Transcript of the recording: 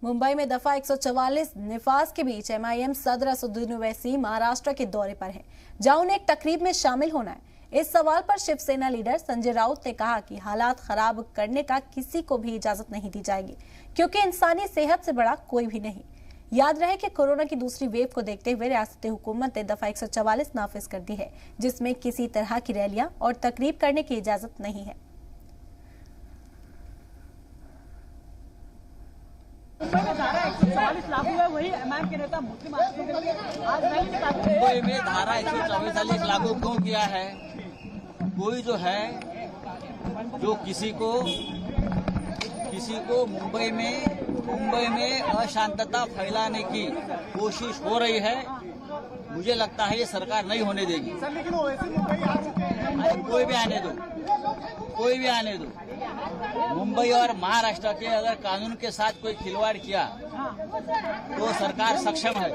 मुंबई में दफा 144 निफाज के बीच एमआईएम सदर असदुद्दीन ओवैसी महाराष्ट्र के दौरे पर हैं, जहां उन्हें एक तकरीब में शामिल होना है। इस सवाल पर शिवसेना लीडर संजय राउत ने कहा कि हालात खराब करने का किसी को भी इजाजत नहीं दी जाएगी, क्योंकि इंसानी सेहत से बड़ा कोई भी नहीं। याद रहे कि कोरोना की दूसरी वेव को देखते हुए रियासती हुकूमत ने दफा 144 नाफिज कर दी है, जिसमें किसी तरह की रैलियां और तकरीब करने की इजाजत नहीं है। मुंबई में धारा 144 लागू क्यों किया है? कोई जो है जो किसी को मुंबई में अशांतता फैलाने की कोशिश हो रही है, मुझे लगता है ये सरकार नहीं होने देगी। कोई भी आने दो। मुंबई और महाराष्ट्र के अगर कानून के साथ कोई खिलवाड़ किया तो सरकार सक्षम है।